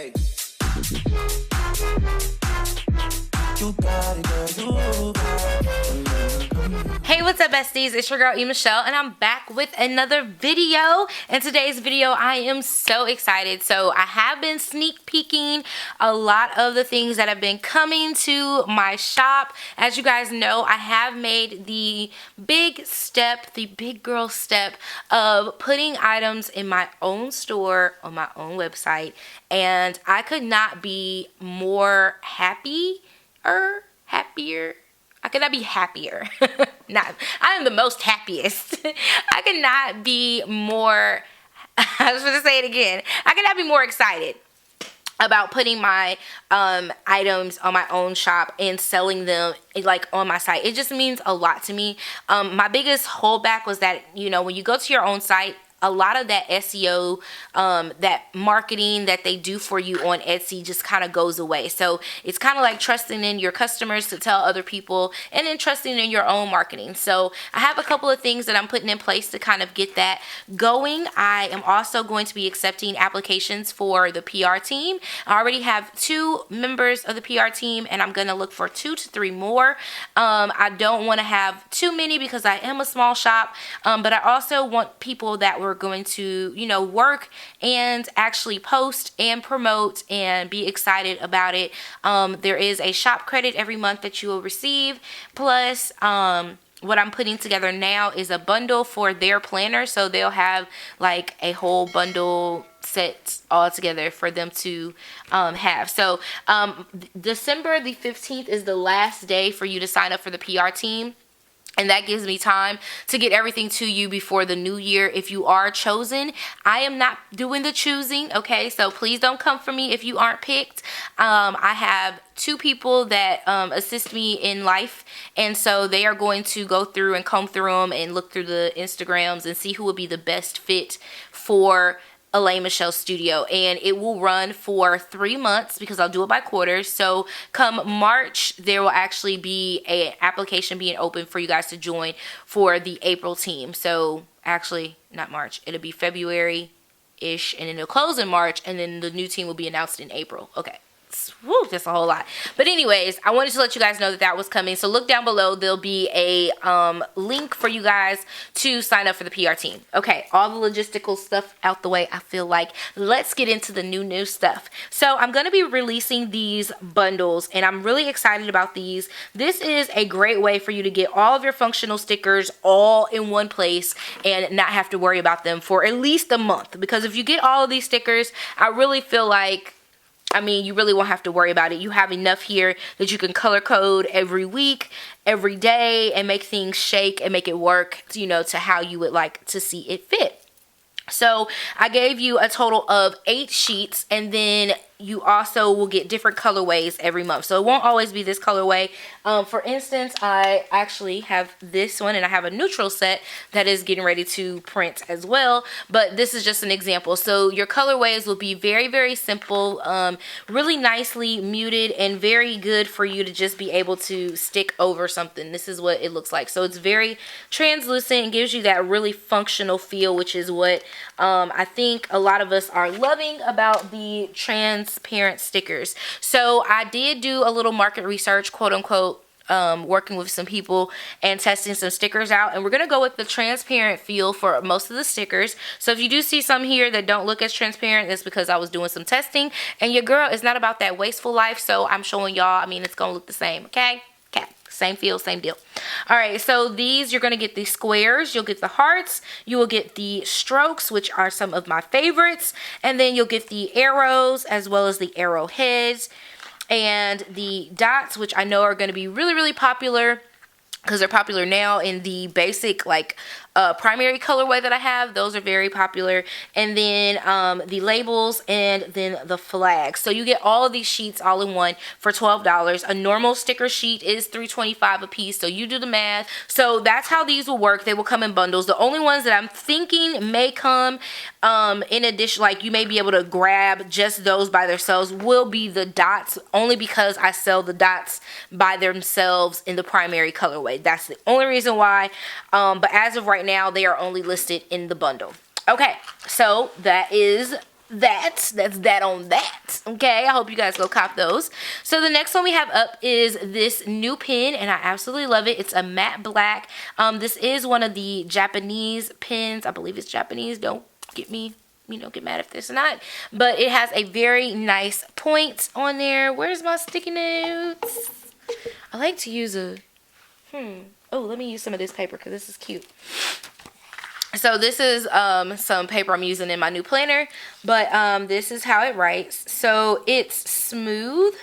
Hey. You got it, girl, you got it. Hey, what's up, besties? It's your girl E. Michelle, and I'm back with another video. In today's video, I am so excited. So I have been sneak peeking a lot of the things that have been coming to my shop. As you guys know, I have made the big step, the big girl step of putting items in my own store on my own website, and I could not be more happier. I could not be happier. I am the most happiest. I could not be more, I was going to say it again. I could not be more excited about putting my items on my own shop and selling them like on my site. It just means a lot to me. My biggest holdback was that, you know, when you go to your own site, a lot of that SEO, that marketing that they do for you on Etsy just kind of goes away. So it's kind of like trusting in your customers to tell other people, and then trusting in your own marketing. So I have a couple of things that I'm putting in place to kind of get that going. I am also going to be accepting applications for the PR team. I already have 2 members of the PR team, and I'm going to look for 2 to 3 more. I don't want to have too many because I am a small shop, but I also want people that were going to, you know, work and actually post and promote and be excited about it. There is a shop credit every month that you will receive, plus what I'm putting together now is a bundle for their planner, so they'll have like a whole bundle set all together for them to have. So December the 15th is the last day for you to sign up for the PR team. And that gives me time to get everything to you before the new year. If you are chosen, I am not doing the choosing, okay? So please don't come for me if you aren't picked. I have 2 people that assist me in life, and so they are going to go through and comb through them and look through the Instagrams and see who would be the best fit for Elaine Michelle Studio, and it will run for 3 months because I'll do it by quarters. So come March, there will actually be an application being open for you guys to join for the April team. So actually, not March, it'll be February-ish, and then it'll close in March, and then the new team will be announced in April. Okay. Woo, that's a whole lot. But anyways, I wanted to let you guys know that that was coming. So look down below. There'll be a link for you guys to sign up for the PR team. Okay, all the logistical stuff out the way, I feel like. Let's get into the new stuff. So I'm going to be releasing these bundles, and I'm really excited about these. This is a great way for you to get all of your functional stickers all in one place and not have to worry about them for at least a month. Because if you get all of these stickers, I really feel like, I mean, you really won't have to worry about it. You have enough here that you can color code every week, every day, and make things shake and make it work, you know, to how you would like to see it fit. So I gave you a total of 8 sheets, and then you also will get different colorways every month. So it won't always be this colorway. For instance, I actually have this one, and I have a neutral set that is getting ready to print as well. But this is just an example. So your colorways will be very, very simple, really nicely muted, and very good for you to just be able to stick over something. This is what it looks like. So it's very translucent and gives you that really functional feel, which is what I think a lot of us are loving about the transparent stickers. So I did do a little market research, quote unquote, working with some people and testing some stickers out, and we're gonna go with the transparent feel for most of the stickers. So if you do see some here that don't look as transparent, that's because I was doing some testing, and your girl is not about that wasteful life, so I'm showing y'all. I mean, it's gonna look the same. Okay, same feel, same deal. All right, so these, you're gonna get the squares, you'll get the hearts, you will get the strokes, which are some of my favorites, and then you'll get the arrows as well as the arrowheads, and the dots, which I know are going to be really, really popular because they're popular now in the basic, like, primary colorway that I have. Those are very popular. And then the labels, and then the flags. So you get all of these sheets all in one for $12. A normal sticker sheet is $3.25 a piece, so you do the math. So that's how these will work. They will come in bundles. The only ones that I'm thinking may come in addition, like you may be able to grab just those by themselves, will be the dots, only because I sell the dots by themselves in the primary colorway. That's the only reason why. But as of right now, they are only listed in the bundle. Okay, so that is that. That's that on that. that. Okay, I hope you guys go cop those. So the next one we have up is this new pen, and I absolutely love it. It's a matte black. This is one of the Japanese pens. I believe it's Japanese. Don't get me, get mad if this or not. But it has a very nice point on there. Where's my sticky notes? I like to use a, oh, let me use some of this paper because this is cute. So this is some paper I'm using in my new planner, but this is how it writes. So it's smooth,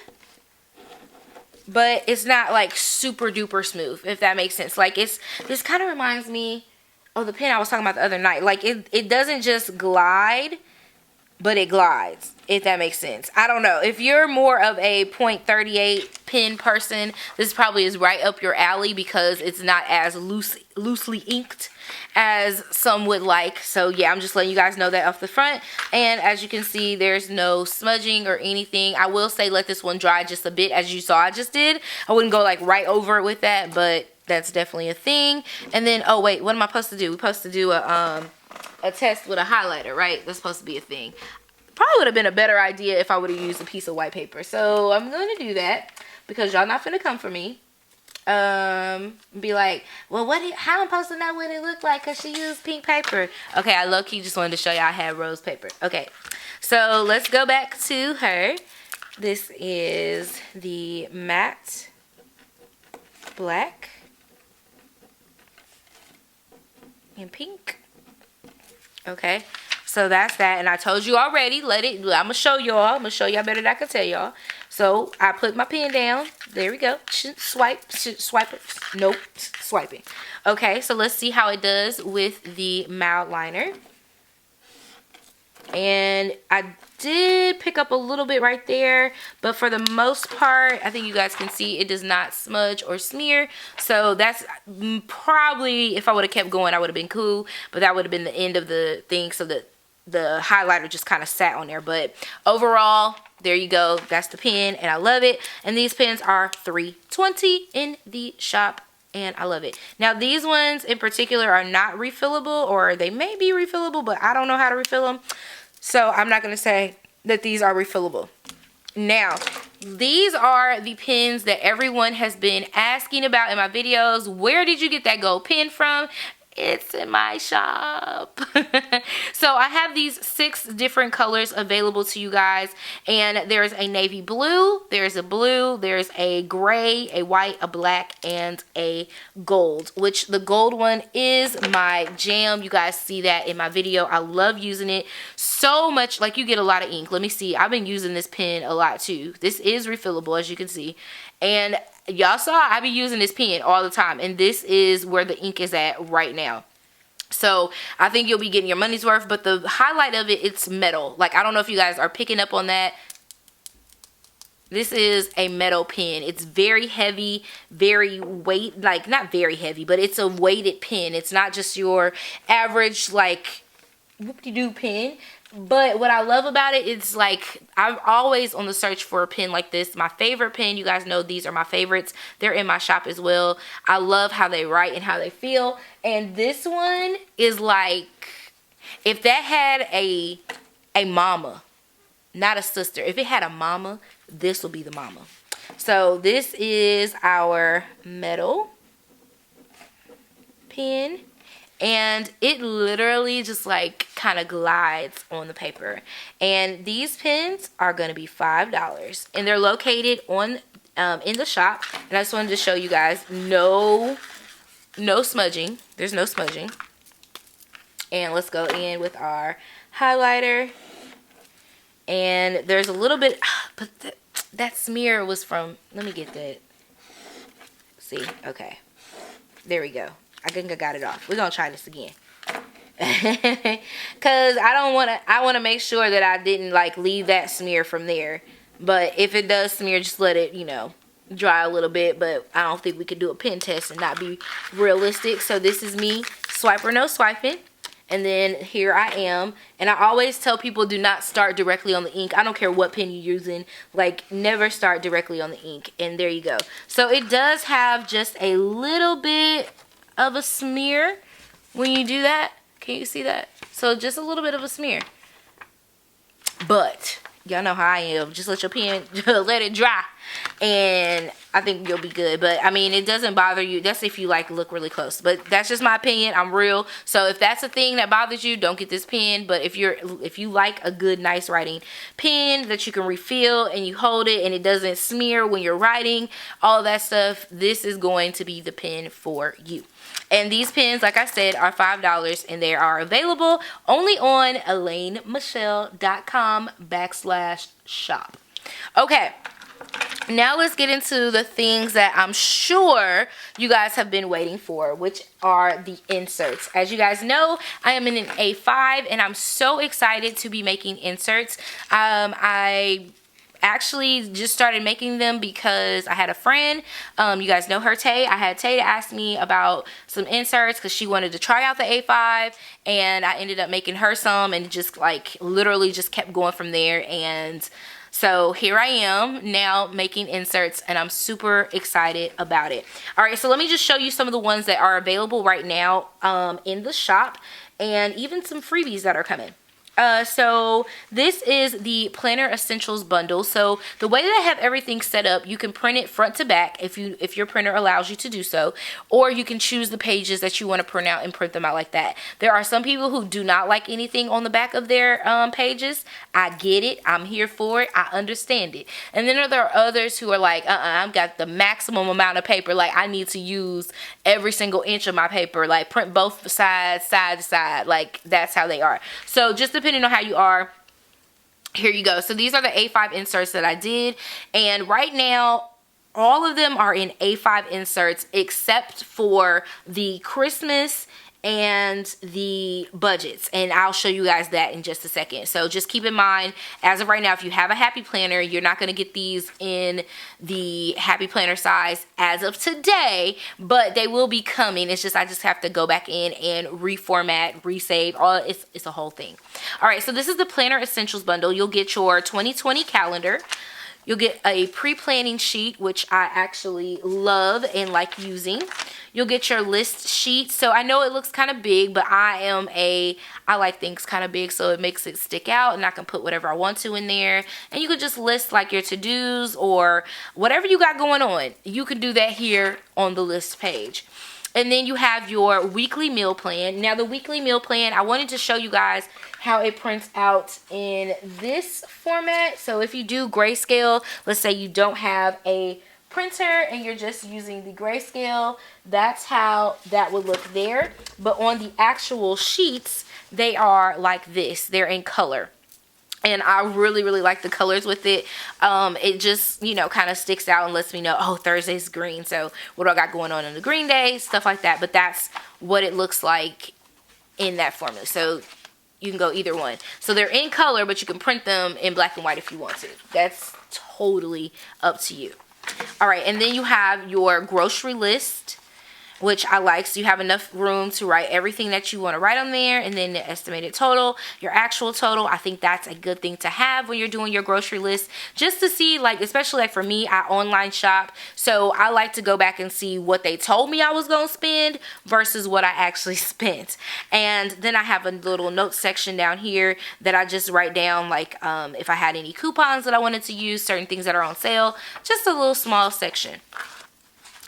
but it's not like super duper smooth, if that makes sense. Like this kind of reminds me of the pen I was talking about the other night. Like it doesn't just glide, but it glides, if that makes sense. I don't know. If you're more of a .38 pen person, this probably is right up your alley because it's not as loosely inked as some would like. So yeah, I'm just letting you guys know that off the front. And as you can see, there's no smudging or anything. I will say let this one dry just a bit, as you saw I just did. I wouldn't go like right over it with that, but that's definitely a thing. And then, oh wait, what am I supposed to do? We're supposed to do a test with a highlighter, right? That's supposed to be a thing. Probably would have been a better idea if I would have used a piece of white paper. So I'm going to do that because y'all not finna come for me. Be like, well, how I'm supposed to know what it looked like because she used pink paper. Okay, I low-key just wanted to show y'all I had rose paper. Okay, so let's go back to her. This is the matte black and pink. Okay, so that's that. And I told you already, I'm going to show y'all. I'm going to show y'all better than I can tell y'all. So I put my pen down. There we go. Swipe. Nope. Swiping. Okay, so let's see how it does with the mild liner. And I did pick up a little bit right there, but for the most part, I think you guys can see it does not smudge or smear. So that's probably, if I would have kept going, I would have been cool, but that would have been the end of the thing, so that the highlighter just kind of sat on there. But overall, there you go. That's the pen, and I love it. And these pens are $3.20 in the shop, and I love it. Now, these ones in particular are not refillable, or they may be refillable, but I don't know how to refill them. So I'm not going to say that these are refillable. Now, these are the pens that everyone has been asking about in my videos. Where did you get that gold pen from? It's in my shop. So I have these 6 different colors available to you guys, and there's a navy blue, there's a gray, a white, a black, and a gold, which the gold one is my jam. You guys see that in my video. I love using it so much. Like, you get a lot of ink. Let me see. I've been using this pen a lot too. This is refillable, as you can see, and y'all saw I be using this pen all the time, and this is where the ink is at right now. So I think you'll be getting your money's worth, but the highlight of it, it's metal. Like, I don't know if you guys are picking up on that. This is a metal pen. It's very heavy, very weight, like not very heavy, but it's a weighted pen. It's not just your average like whoop-de-doo pen. But what I love about it, it's like I'm always on the search for a pen like this. My favorite pen, you guys know these are my favorites. They're in my shop as well. I love how they write and how they feel. And this one is like, if that had a mama, not a sister. If it had a mama, this will be the mama. So this is our metal pen. And it literally just like kind of glides on the paper. And these pens are going to be $5. And they're located on in the shop. And I just wanted to show you guys no smudging. There's no smudging. And let's go in with our highlighter. And there's a little bit, but that smear was from, let me get that. See, okay. There we go. I think I got it off. We're going to try this again. Because I want to make sure that I didn't like leave that smear from there. But if it does smear, just let it, dry a little bit. But I don't think we could do a pen test and not be realistic. So this is me, swipe or no swiping. And then here I am. And I always tell people, do not start directly on the ink. I don't care what pen you're using. Like, never start directly on the ink. And there you go. So it does have just a little bit of a smear when you do that. Can you see that? So just a little bit of a smear. But Y'all know how I am. Just let your pen, let it dry, and I think you'll be good. But I mean, it doesn't bother you. That's if you like look really close. But that's just my opinion. I'm real. So if that's a thing that bothers you, don't get this pen. But if you like a good, nice writing pen that you can refill and you hold it and it doesn't smear when you're writing, all that stuff, this is going to be the pen for you. And these pens, like I said, are $5 and they are available only on ElaineMichelle.com/shop. Okay, now let's get into the things that I'm sure you guys have been waiting for, which are the inserts. As you guys know, I am in an A5 and I'm so excited to be making inserts. I actually just started making them because I had a friend, you guys know her, Tay. I had Tay to ask me about some inserts because she wanted to try out the A5, and I ended up making her some, and just like literally just kept going from there. And so here I am now making inserts, and I'm super excited about it. All right, so let me just show you some of the ones that are available right now in the shop, and even some freebies that are coming. So this is the Planner Essentials bundle. So the way that I have everything set up, you can print it front to back if your printer allows you to do so, or you can choose the pages that you want to print out and print them out like that. There are some people who do not like anything on the back of their pages. I get it. I'm here for it. I understand it. And then there are others who are like, I've got the maximum amount of paper. Like, I need to use every single inch of my paper. Like, print both sides, side to side. Like, that's how they are. So just depending on how you are, here you go. So these are the A5 inserts that I did, and right now all of them are in A5 inserts except for the Christmas and the budgets, and I'll show you guys that in just a second. So just keep in mind, as of right now, if you have a Happy Planner, you're not going to get these in the Happy Planner size as of today, but they will be coming. It's just I just have to go back in and reformat, resave, all. It's a whole thing. All right, so this is the Planner Essentials bundle. You'll get your 2020 calendar. You'll get a pre-planning sheet, which I actually love and like using. You'll get your list sheet. So I know it looks kind of big, but I like things kind of big, so it makes it stick out, and I can put whatever I want to in there. And you could just list like your to-dos or whatever you got going on. You can do that here on the list page. And then you have your weekly meal plan. Now the weekly meal plan, I wanted to show you guys how it prints out in this format. So if you do grayscale, let's say you don't have a printer and you're just using the grayscale, that's how that would look there. But on the actual sheets, they are like this. They're in color. And I really, really like the colors with it. It just, you know, kind of sticks out and lets me know, oh, Thursday's green. So what do I got going on the green day? Stuff like that. But that's what it looks like in that formula. So you can go either one. So they're in color, but you can print them in black and white if you want to. That's totally up to you. All right, and then you have your grocery list, which I like. So you have enough room to write everything that you want to write on there, and then the estimated total, your actual total. I think that's a good thing to have when you're doing your grocery list, just to see, like, especially like for me, I online shop, so I like to go back and see what they told me I was going to spend versus what I actually spent. And then I have a little note section down here that I just write down, like, if I had any coupons that I wanted to use, certain things that are on sale, just a little small section.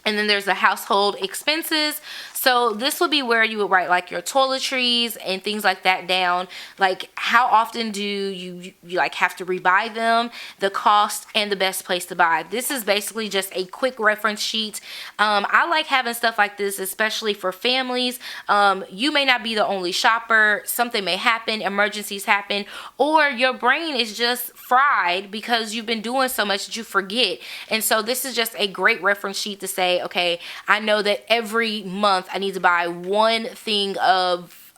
And then there's the household expenses. So this would be where you would write like your toiletries and things like that down. Like how often do you like have to rebuy them, the cost, and the best place to buy. This is basically just a quick reference sheet. I like having stuff like this, especially for families. You may not be the only shopper. Something may happen, emergencies happen, or your brain is just fried because you've been doing so much that you forget. And so this is just a great reference sheet to say, okay, I know that every month I need to buy one thing of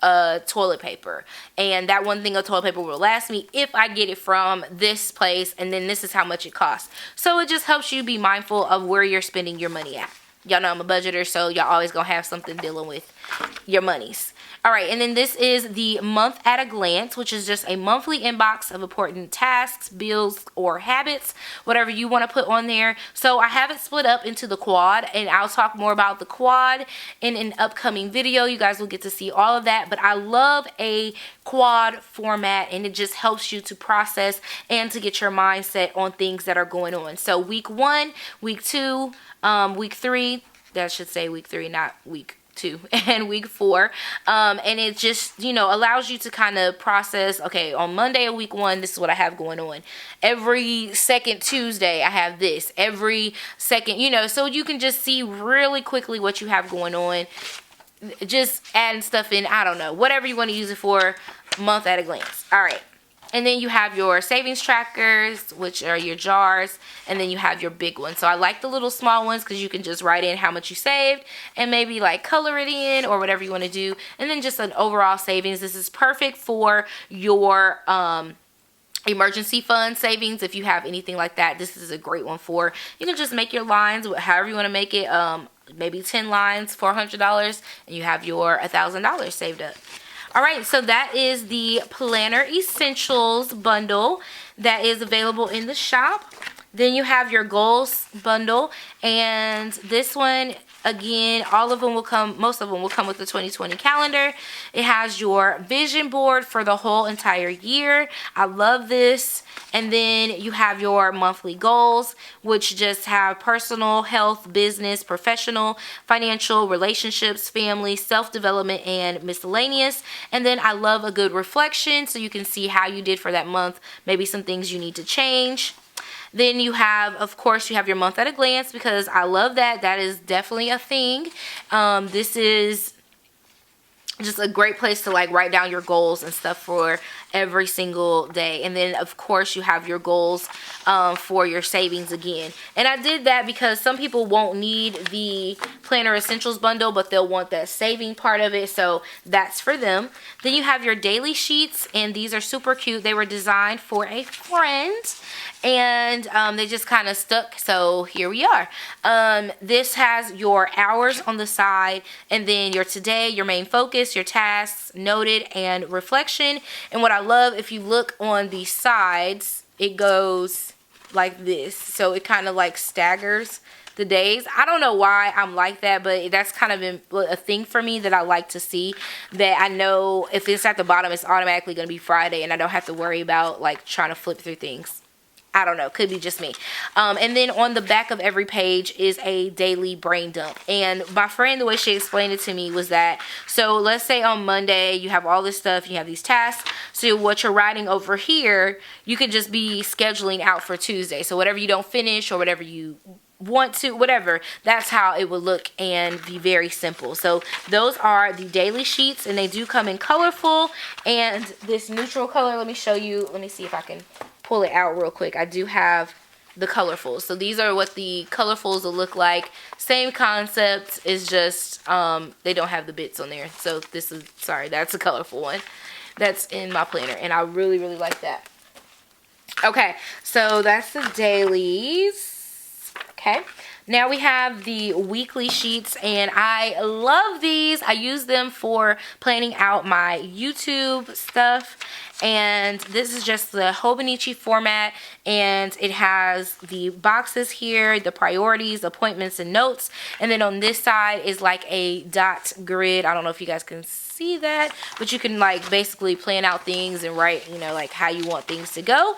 toilet paper, and that one thing of toilet paper will last me if I get it from this place, and then this is how much it costs. So it just helps you be mindful of where you're spending your money at. Y'all know I'm a budgeter, so y'all always gonna have something dealing with your monies. All right, and then this is the month at a glance, which is just a monthly inbox of important tasks, bills, or habits, whatever you want to put on there. So I have it split up into the quad, and I'll talk more about the quad in an upcoming video. You guys will get to see all of that, but I love a quad format, and it just helps you to process and to get your mindset on things that are going on. So week 1, week 2, week 3, that should say week 3, not week 2, and week 4, and it just, you know, allows you to kind of process, okay, on Monday of week 1, this is what I have going on. Every second Tuesday I have this, every second, you know, so you can just see really quickly what you have going on, just adding stuff in, I don't know, whatever you want to use it for, month at a glance. All right. And then you have your savings trackers, which are your jars, and then you have your big ones. So I like the little small ones because you can just write in how much you saved and maybe like color it in or whatever you want to do. And then just an overall savings. This is perfect for your emergency fund savings. If you have anything like that, this is a great one for. You can just make your lines however you want to make it. Maybe 10 lines for $100, and you have your $1,000 saved up. All right, so that is the Planner Essentials bundle that is available in the shop. Then you have your goals bundle, and this one, again, all of them will come, most of them will come with the 2020 calendar. It has your vision board for the whole entire year. I love this. And then you have your monthly goals, which just have personal, health, business, professional, financial, relationships, family, self-development, and miscellaneous. And then I love a good reflection so you can see how you did for that month, maybe some things you need to change. Then you have, of course, you have your month at a glance, because I love that. That is definitely a thing. This is just a great place to like write down your goals and stuff for every single day. And then of course you have your goals for your savings again. And I did that because some people won't need the Planner Essentials bundle, but they'll want that saving part of it, so that's for them. Then you have your daily sheets, and these are super cute. They were designed for a friend, and they just kind of stuck, so here we are. This has your hours on the side, and then your today, your main focus, your tasks, noted, and reflection. And what I love, if you look on the sides, it goes like this, so it kind of like staggers the days. I don't know why I'm like that, but that's kind of a thing for me that I like to see, that I know if it's at the bottom, it's automatically going to be Friday, and I don't have to worry about like trying to flip through things. I don't know, could be just me. And then on the back of every page is a daily brain dump. And my friend, the way she explained it to me was that, so let's say on Monday you have all this stuff, you have these tasks, so what you're writing over here, you could just be scheduling out for Tuesday. So whatever you don't finish or whatever you want to, whatever, that's how it would look and be very simple. So those are the daily sheets, and they do come in colorful and this neutral color. Let me show you, let me see if I can pull it out real quick. I do have the colorfuls. So these are what the colorfuls will look like. Same concept, is just they don't have the bits on there. So this is, sorry, that's a colorful one that's in my planner, and I really like that. Okay, so that's the dailies. Okay, now we have the weekly sheets, and I love these. I use them for planning out my YouTube stuff. And this is just the Hobonichi format, and it has the boxes here, the priorities, appointments, and notes. And then on this side is like a dot grid. I don't know if you guys can see that, but you can like basically plan out things and write, you know, like how you want things to go.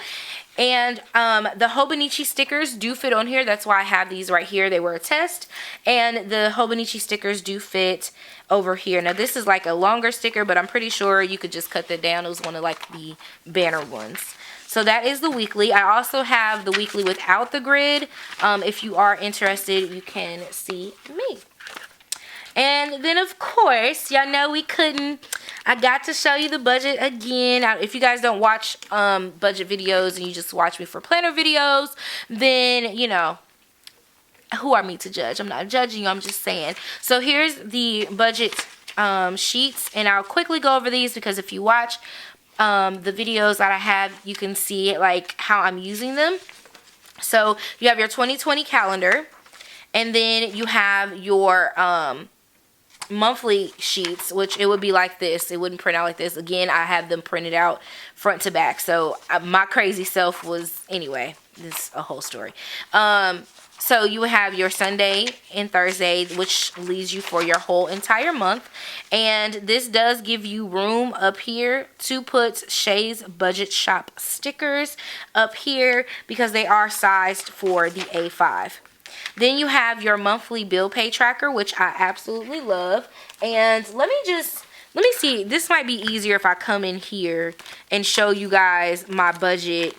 And the Hobonichi stickers do fit on here. That's why I have these right here. They were a test, and the Hobonichi stickers do fit over here. Now this is like a longer sticker, but I'm pretty sure you could just cut that down. It was one of like the banner ones. So that is the weekly. I also have the weekly without the grid. If you are interested, you can see me. And then of course, y'all know I got to show you the budget again. If you guys don't watch budget videos and you just watch me for planner videos, then, you know, who are me to judge? I'm not judging you, I'm just saying. So here's the budget sheets, and I'll quickly go over these because if you watch the videos that I have, you can see like how I'm using them. So you have your 2020 calendar, and then you have your monthly sheets, which it would be like this. It wouldn't print out like this. Again, I have them printed out front to back. So my crazy self was, anyway, this is a whole story. So you have your Sunday and Thursday, which leaves you for your whole entire month. And this does give you room up here to put Shay's Budget Shop stickers up here because they are sized for the A5. Then you have your monthly bill pay tracker, which I absolutely love. And let me see. This might be easier if I come in here and show you guys my budget,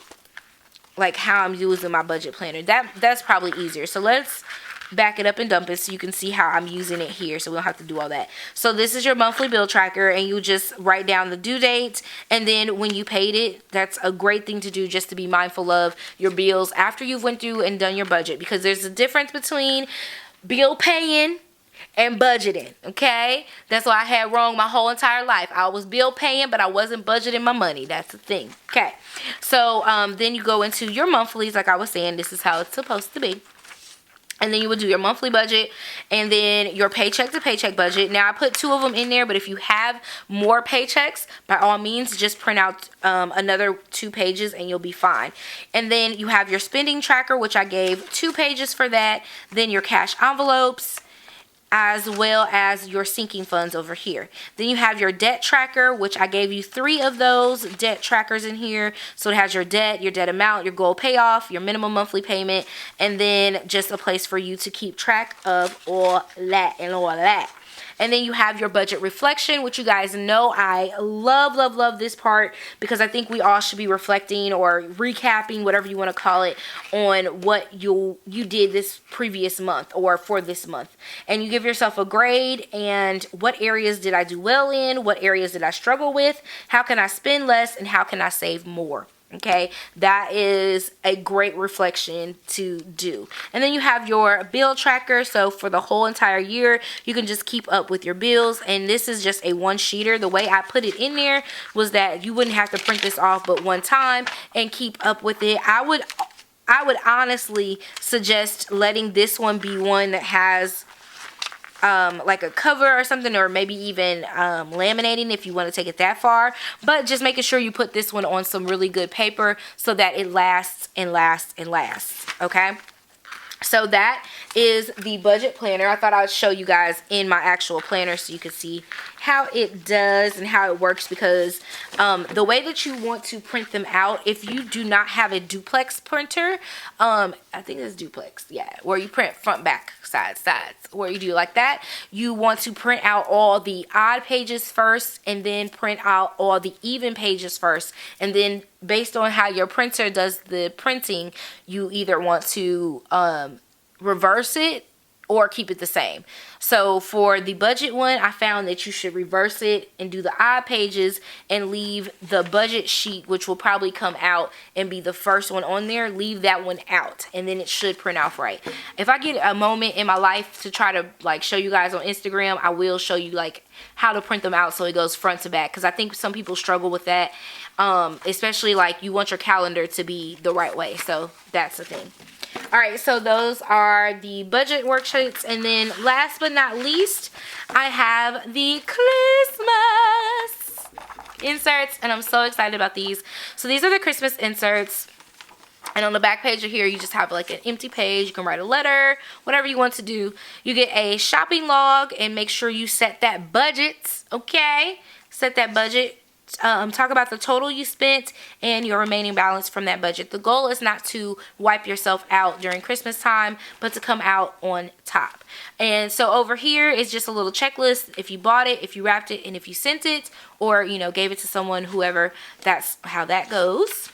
like how I'm using my budget planner. That's probably easier. So let's back it up and dump it so you can see how I'm using it here, so we don't have to do all that. So this is your monthly bill tracker, and you just write down the due date, and then when you paid it. That's a great thing to do, just to be mindful of your bills after you've went through and done your budget, because there's a difference between bill paying and budgeting, okay? That's what I had wrong my whole entire life. I was bill paying, but I wasn't budgeting my money. That's the thing, okay? So then you go into your monthlies, like I was saying. This is how it's supposed to be. And then you would do your monthly budget and then your paycheck to paycheck budget. Now, I put 2 of them in there, but if you have more paychecks, by all means, just print out another 2 pages and you'll be fine. And then you have your spending tracker, which I gave 2 pages for that. Then your cash envelopes, as well as your sinking funds over here. Then you have your debt tracker, which I gave you 3 of those debt trackers in here. So it has your debt amount, your goal payoff, your minimum monthly payment, and then just a place for you to keep track of all that and all that. And then you have your budget reflection, which you guys know I love, love, love this part, because I think we all should be reflecting or recapping, whatever you want to call it, on what you did this previous month or for this month. And you give yourself a grade and what areas did I do well in, what areas did I struggle with, how can I spend less, and how can I save more. Okay, that is a great reflection to do. And then you have your bill tracker. So for the whole entire year, you can just keep up with your bills. And this is just a 1-sheeter. The way I put it in there was that you wouldn't have to print this off but one time and keep up with it. I would honestly suggest letting this one be one that has like a cover or something, or maybe even laminating if you want to take it that far. But just making sure you put this one on some really good paper so that it lasts and lasts and lasts. Okay, so that is the budget planner. I thought I would show you guys in my actual planner so you could see how it does and how it works, because the way that you want to print them out, if you do not have a duplex printer, I think it's duplex, yeah, where you print front, back, sides, where you do like that, you want to print out all the odd pages first and then print out all the even pages first. And then based on how your printer does the printing, you either want to reverse it or keep it the same. So for the budget one, I found that you should reverse it and do the odd pages and leave the budget sheet, which will probably come out and be the first one on there. Leave that one out and then it should print out right. If I get a moment in my life to try to like show you guys on Instagram, I will show you like how to print them out so it goes front to back, because I think some people struggle with that, especially like you want your calendar to be the right way. So that's the thing. Alright, so those are the budget worksheets. And then last but not least, I have the Christmas inserts. And I'm so excited about these. So these are the Christmas inserts. And on the back page of here, you just have like an empty page. You can write a letter, whatever you want to do. You get a shopping log and make sure you set that budget, okay? Set that budget. Talk about the total you spent and your remaining balance from that budget. The goal is not to wipe yourself out during Christmas time, but to come out on top. And so over here is just a little checklist. If you bought it, if you wrapped it, and if you sent it, or you know, gave it to someone, whoever, that's how that goes.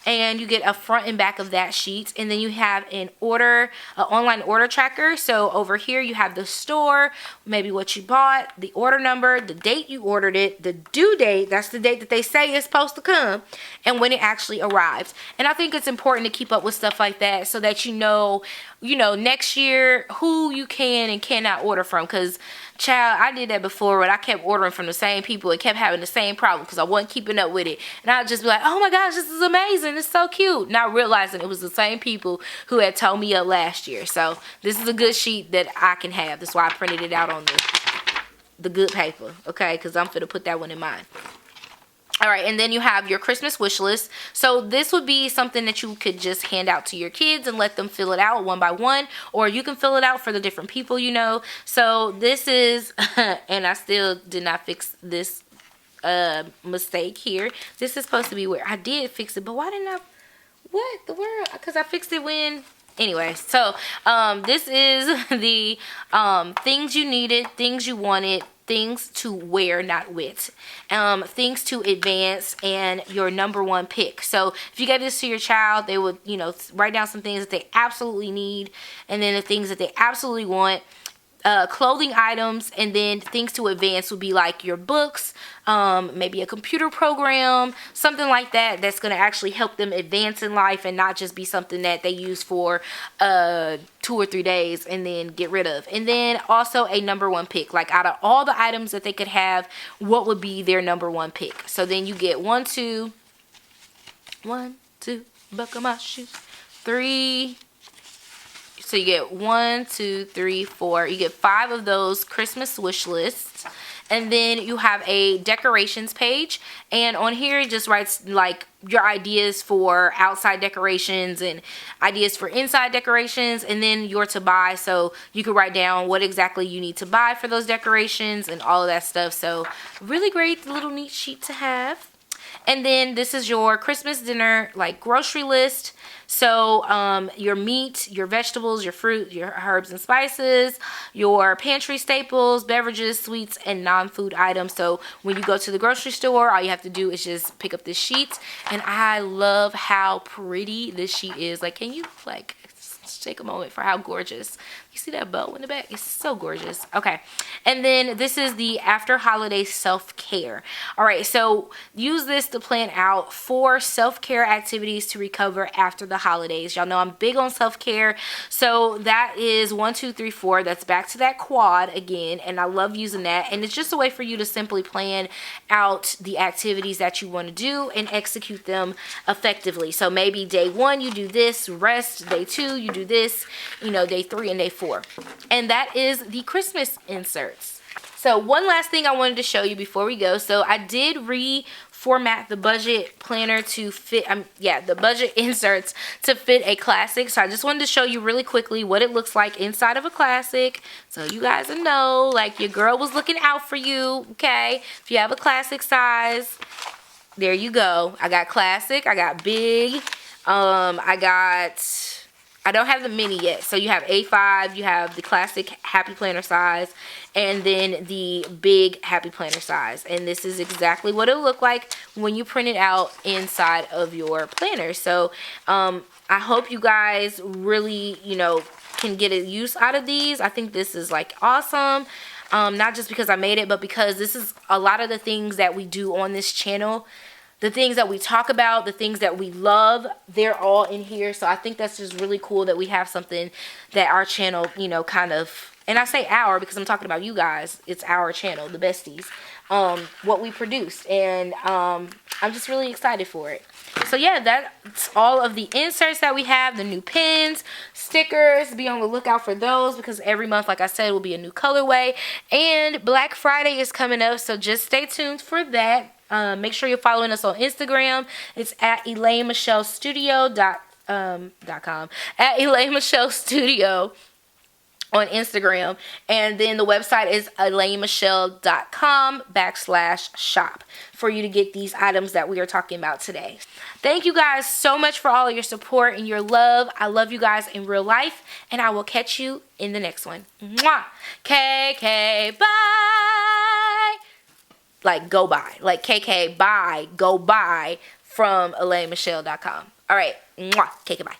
And you get a front and back of that sheet. And then you have an online order tracker. So over here you have the store, maybe what you bought, the order number, the date you ordered it, the due date, that's the date that they say is supposed to come, and when it actually arrived. And I think it's important to keep up with stuff like that so that you know next year who you can and cannot order from. Because child, I did that before, but I kept ordering from the same people and kept having the same problem because I wasn't keeping up with it. And I'd just be like, oh my gosh, this is amazing, it's so cute, not realizing it was the same people who had told me up last year. So this is a good sheet that I can have. That's why I printed it out on the good paper, okay? Because I'm finna put that one in mine. All right, and then you have your Christmas wish list. So this would be something that you could just hand out to your kids and let them fill it out one by one, or you can fill it out for the different people you know. So this is, and I still did not fix this mistake here. This is supposed to be where I did fix it, but why didn't I? What the world? Because I fixed it when. Anyway, so this is the things you needed, things you wanted, things to wear, not with, things to advance, and your number one pick. So if you gave this to your child, they would, you know, write down some things that they absolutely need, and then the things that they absolutely want. Clothing items, and then things to advance would be like your books, maybe a computer program, something like that that's going to actually help them advance in life and not just be something that they use for 2 or 3 days and then get rid of. And then also a number one pick, like out of all the items that they could have, what would be their number one pick? So then you get 1, 2, buckle my shoes, 3. So you get 1, 2, 3, 4. You get 5 of those Christmas wish lists. And then you have a decorations page. And on here it just writes like your ideas for outside decorations and ideas for inside decorations. And then your to buy. So you can write down what exactly you need to buy for those decorations and all of that stuff. So really great little neat sheet to have. And then this is your Christmas dinner like grocery list. So your meat, your vegetables, your fruit, your herbs and spices, your pantry staples, beverages, sweets, and non-food items. So when you go to the grocery store, all you have to do is just pick up this sheet. And I love how pretty this sheet is. Like, can you like take a moment for how gorgeous? You see that bow in the back? It's so gorgeous. Okay. And then this is the after holiday self-care. All right. So use this to plan out 4 self-care activities to recover after the holidays. Y'all know I'm big on self-care. So that is 1, 2, 3, 4. That's back to that quad again. And I love using that. And it's just a way for you to simply plan out the activities that you want to do and execute them effectively. So maybe day 1, you do this, rest. Day 2, you do this, you know, day 3 and day 4. And that is the Christmas inserts. So one last thing I wanted to show you before we go. So I did reformat the budget planner to fit, the budget inserts to fit a classic. So I just wanted to show you really quickly what it looks like inside of a classic. So you guys know, like, your girl was looking out for you, okay? If you have a classic size, there you go. I got classic, I got big, I don't have the mini yet. So you have A5, you have the classic Happy Planner size, and then the big Happy Planner size. And this is exactly what it'll look like when you print it out inside of your planner. So I hope you guys really, you know, can get a use out of these. I think this is like awesome. Not just because I made it, but because this is a lot of the things that we do on this channel. The things that we talk about, the things that we love, they're all in here. So I think that's just really cool that we have something that our channel, you know, kind of, and I say our because I'm talking about you guys. It's our channel, the besties, what we produce. And I'm just really excited for it. So yeah, that's all of the inserts that we have, the new pins, stickers. Be on the lookout for those because every month, like I said, will be a new colorway. And Black Friday is coming up, so just stay tuned for that. Make sure you're following us on Instagram. It's at ElaineMichelleStudio.com. At Elaine Michelle Studio on Instagram. And then the website is ElaineMichelle.com/shop for you to get these items that we are talking about today. Thank you guys so much for all of your support and your love. I love you guys in real life, and I will catch you in the next one. Mwah! KK, bye! Like go buy, like KK buy, go buy from ElaineMichelle.com. All right, mwah, KK bye.